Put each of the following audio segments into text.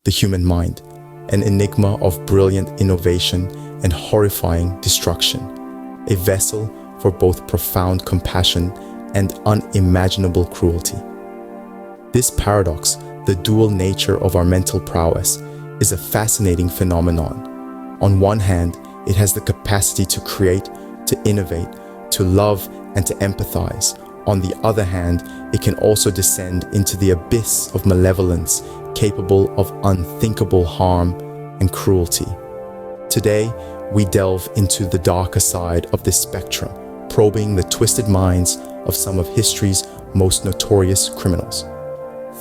The human mind, an enigma of brilliant innovation and horrifying destruction, a vessel for both profound compassion and unimaginable cruelty. This paradox, the dual nature of our mental prowess, is a fascinating phenomenon. On one hand, it has the capacity to create, to innovate, to love, and to empathize. On the other hand, it can also descend into the abyss of malevolence, capable of unthinkable harm and cruelty. Today, we delve into the darker side of this spectrum, probing the twisted minds of some of history's most notorious criminals.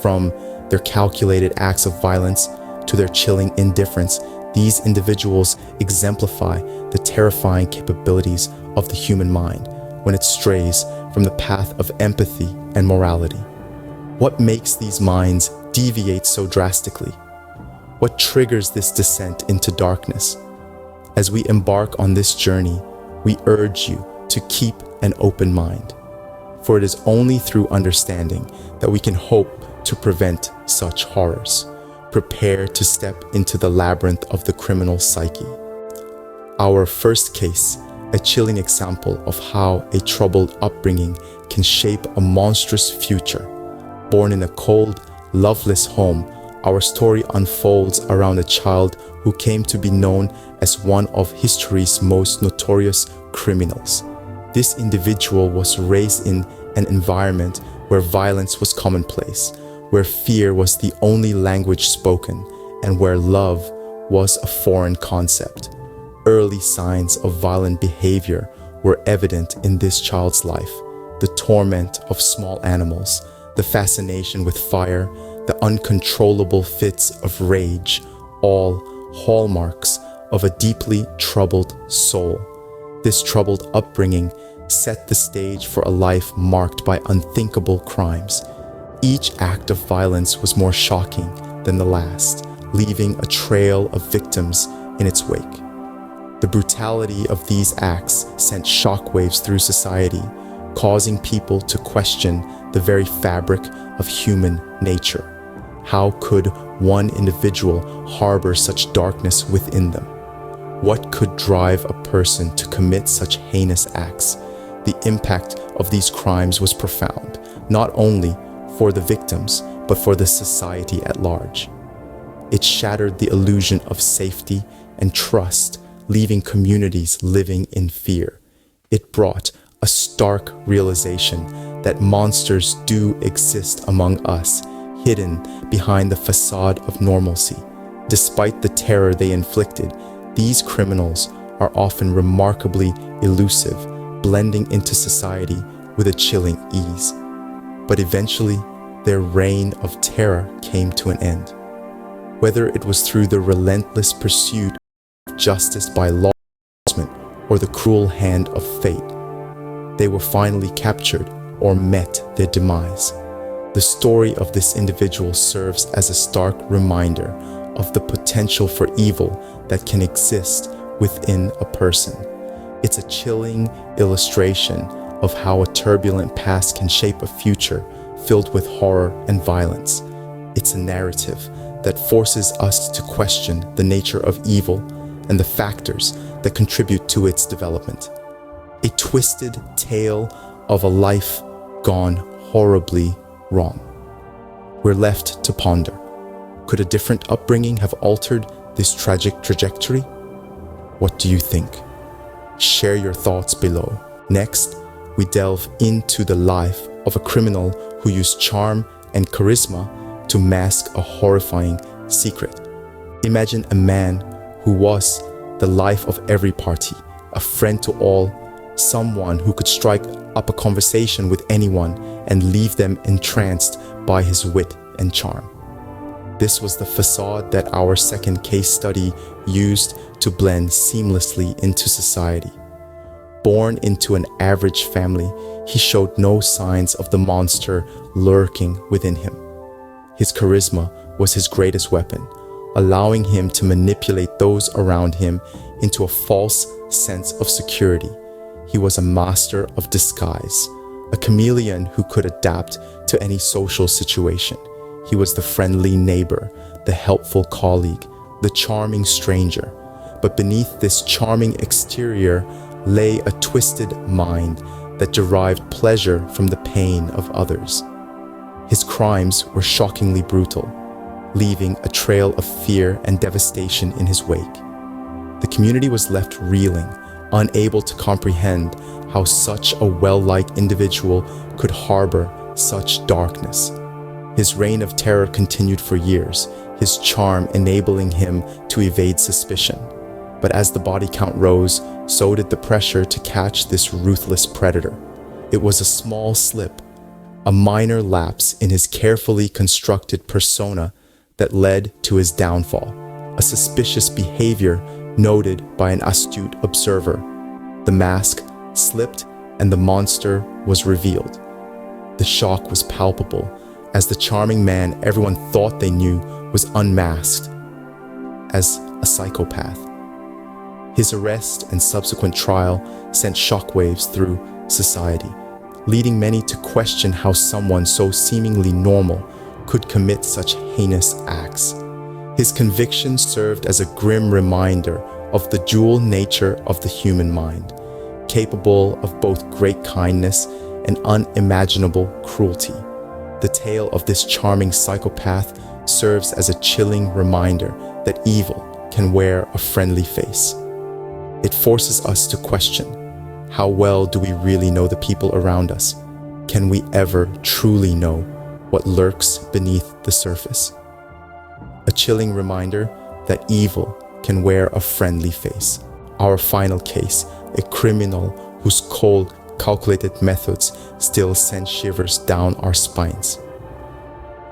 From their calculated acts of violence to their chilling indifference, these individuals exemplify the terrifying capabilities of the human mind when it strays from the path of empathy and morality. What makes these minds deviate so drastically? What triggers this descent into darkness? As we embark on this journey, we urge you to keep an open mind, for it is only through understanding that we can hope to prevent such horrors. Prepare to step into the labyrinth of the criminal psyche. Our first case, a chilling example of how a troubled upbringing can shape a monstrous future. Born in a cold, loveless home, our story unfolds around a child who came to be known as one of history's most notorious criminals. This individual was raised in an environment where violence was commonplace, where fear was the only language spoken, and where love was a foreign concept. Early signs of violent behavior were evident in this child's life: the torment of small animals, the fascination with fire, the uncontrollable fits of rage, all hallmarks of a deeply troubled soul. This troubled upbringing set the stage for a life marked by unthinkable crimes. Each act of violence was more shocking than the last, leaving a trail of victims in its wake. The brutality of these acts sent shockwaves through society, causing people to question the very fabric of human nature. How could one individual harbor such darkness within them? What could drive a person to commit such heinous acts? The impact of these crimes was profound, not only for the victims, but for the society at large. It shattered the illusion of safety and trust, leaving communities living in fear. It brought a stark realization that monsters do exist among us, hidden behind the facade of normalcy. Despite the terror they inflicted, these criminals are often remarkably elusive, blending into society with a chilling ease. But eventually, their reign of terror came to an end. Whether it was through the relentless pursuit of justice by law enforcement or the cruel hand of fate, they were finally captured or met their demise. The story of this individual serves as a stark reminder of the potential for evil that can exist within a person. It's a chilling illustration of how a turbulent past can shape a future filled with horror and violence. It's a narrative that forces us to question the nature of evil and the factors that contribute to its development. A twisted tale of a life gone horribly wrong. We're left to ponder. Could a different upbringing have altered this tragic trajectory? What do you think? Share your thoughts below. Next, we delve into the life of a criminal who used charm and charisma to mask a horrifying secret. Imagine a man who was the life of every party, a friend to all, someone who could strike up a conversation with anyone and leave them entranced by his wit and charm. This was the facade that our second case study used to blend seamlessly into society. Born into an average family, he showed no signs of the monster lurking within him. His charisma was his greatest weapon, allowing him to manipulate those around him into a false sense of security. He was a master of disguise, a chameleon who could adapt to any social situation. He was the friendly neighbor, the helpful colleague, the charming stranger. But beneath this charming exterior lay a twisted mind that derived pleasure from the pain of others. His crimes were shockingly brutal, leaving a trail of fear and devastation in his wake. The community was left reeling, unable to comprehend how such a well-liked individual could harbor such darkness. His reign of terror continued for years, his charm enabling him to evade suspicion. But as the body count rose, so did the pressure to catch this ruthless predator. It was a small slip, a minor lapse in his carefully constructed persona that led to his downfall, a suspicious behavior noted by an astute observer. The mask slipped and the monster was revealed. The shock was palpable as the charming man everyone thought they knew was unmasked as a psychopath. His arrest and subsequent trial sent shockwaves through society, leading many to question how someone so seemingly normal could commit such heinous acts. His conviction served as a grim reminder of the dual nature of the human mind, capable of both great kindness and unimaginable cruelty. The tale of this charming psychopath serves as a chilling reminder that evil can wear a friendly face. It forces us to question, how well do we really know the people around us? Can we ever truly know what lurks beneath the surface? A chilling reminder that evil can wear a friendly face. Our final case, a criminal whose cold, calculated methods still send shivers down our spines.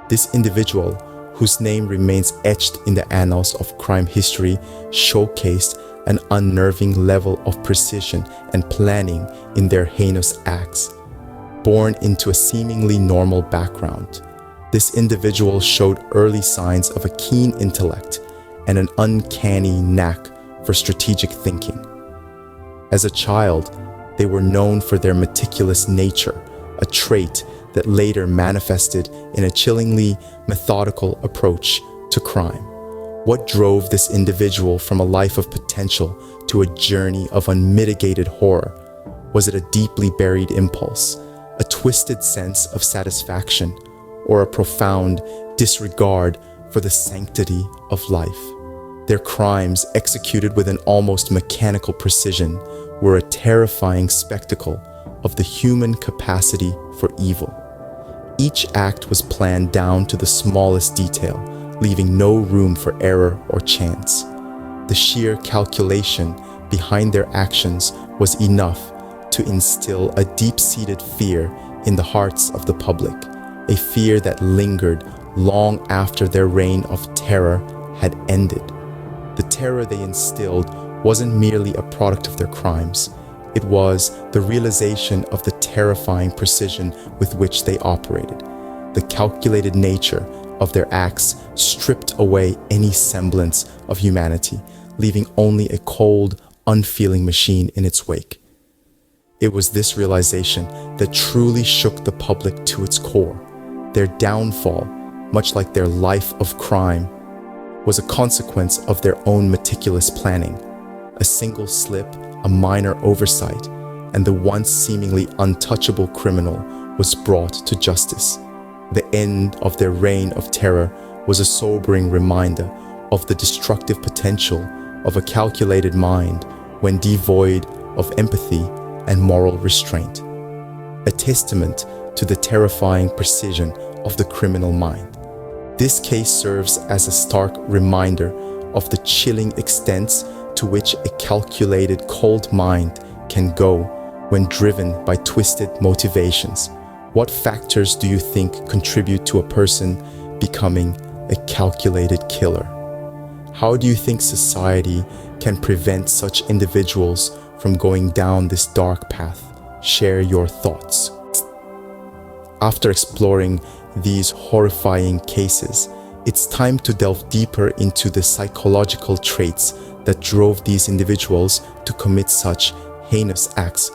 This individual, whose name remains etched in the annals of crime history, showcased an unnerving level of precision and planning in their heinous acts. Born into a seemingly normal background, this individual showed early signs of a keen intellect and an uncanny knack for strategic thinking. As a child, they were known for their meticulous nature, a trait that later manifested in a chillingly methodical approach to crime. What drove this individual from a life of potential to a journey of unmitigated horror? Was it a deeply buried impulse, a twisted sense of satisfaction, or a profound disregard for the sanctity of life? Their crimes, executed with an almost mechanical precision, were a terrifying spectacle of the human capacity for evil. Each act was planned down to the smallest detail, leaving no room for error or chance. The sheer calculation behind their actions was enough to instill a deep-seated fear in the hearts of the public, a fear that lingered long after their reign of terror had ended. The terror they instilled wasn't merely a product of their crimes. It was the realization of the terrifying precision with which they operated. The calculated nature of their acts stripped away any semblance of humanity, leaving only a cold, unfeeling machine in its wake. It was this realization that truly shook the public to its core. Their downfall, much like their life of crime, was a consequence of their own meticulous planning. A single slip, a minor oversight, and the once seemingly untouchable criminal was brought to justice. The end of their reign of terror was a sobering reminder of the destructive potential of a calculated mind when devoid of empathy and moral restraint. A testament to the terrifying precision of the criminal mind. This case serves as a stark reminder of the chilling extents to which a calculated, cold mind can go when driven by twisted motivations. What factors do you think contribute to a person becoming a calculated killer? How do you think society can prevent such individuals from going down this dark path? Share your thoughts. After exploring these horrifying cases, it's time to delve deeper into the psychological traits that drove these individuals to commit such heinous acts.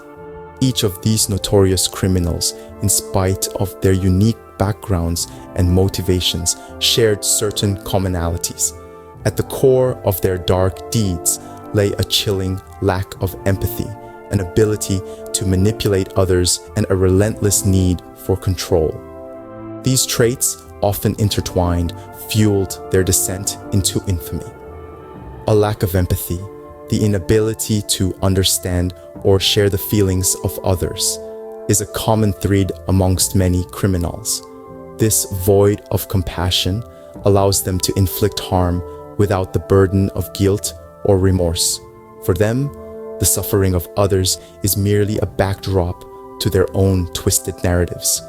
Each of these notorious criminals, in spite of their unique backgrounds and motivations, shared certain commonalities. At the core of their dark deeds lay a chilling lack of empathy, an ability to manipulate others, and a relentless need for control. These traits, often intertwined, fueled their descent into infamy. A lack of empathy, the inability to understand or share the feelings of others, is a common thread amongst many criminals. This void of compassion allows them to inflict harm without the burden of guilt or remorse. For them, the suffering of others is merely a backdrop to their own twisted narratives.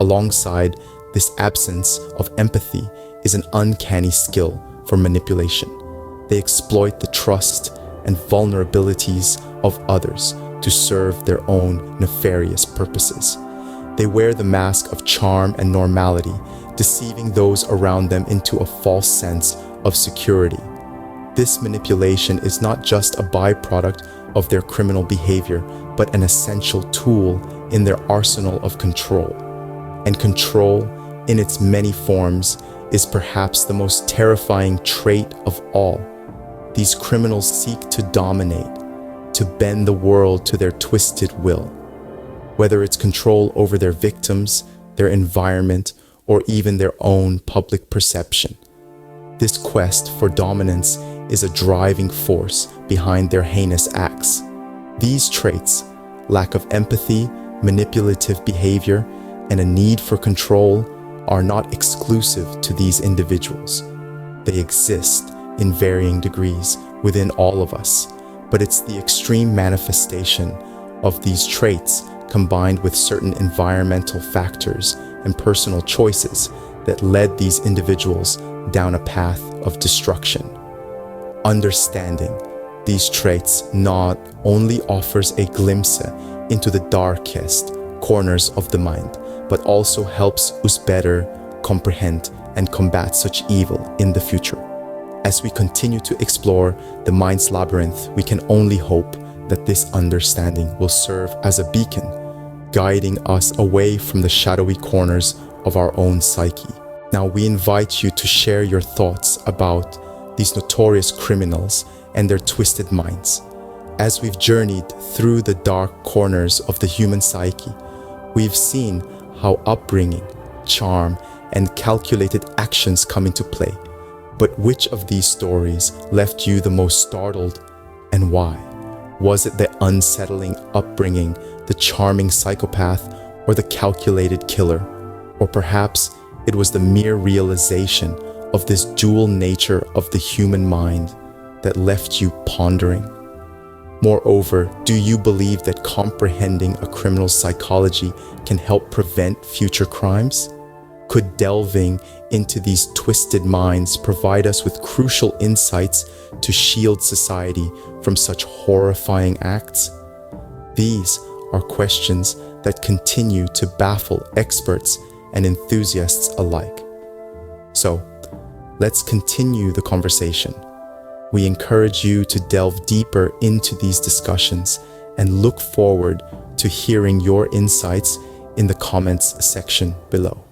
Alongside this absence of empathy is an uncanny skill for manipulation. They exploit the trust and vulnerabilities of others to serve their own nefarious purposes. They wear the mask of charm and normality, deceiving those around them into a false sense of security. This manipulation is not just a byproduct of their criminal behavior, but an essential tool in their arsenal of control. And control, in its many forms, is perhaps the most terrifying trait of all. These criminals seek to dominate, to bend the world to their twisted will. Whether it's control over their victims, their environment, or even their own public perception. This quest for dominance is a driving force behind their heinous acts. These traits, lack of empathy, manipulative behavior, and a need for control, are not exclusive to these individuals. They exist in varying degrees within all of us, but it's the extreme manifestation of these traits combined with certain environmental factors and personal choices that led these individuals down a path of destruction. Understanding these traits not only offers a glimpse into the darkest corners of the mind, but also helps us better comprehend and combat such evil in the future. As we continue to explore the mind's labyrinth, we can only hope that this understanding will serve as a beacon, guiding us away from the shadowy corners of our own psyche. Now we invite you to share your thoughts about these notorious criminals and their twisted minds. As we've journeyed through the dark corners of the human psyche, we've seen how upbringing, charm, and calculated actions come into play. But which of these stories left you the most startled, and why? Was it the unsettling upbringing, the charming psychopath, or the calculated killer? Or perhaps it was the mere realization of this dual nature of the human mind that left you pondering? Moreover, do you believe that comprehending a criminal's psychology can help prevent future crimes? Could delving into these twisted minds provide us with crucial insights to shield society from such horrifying acts? These are questions that continue to baffle experts and enthusiasts alike. So, let's continue the conversation. We encourage you to delve deeper into these discussions and look forward to hearing your insights in the comments section below.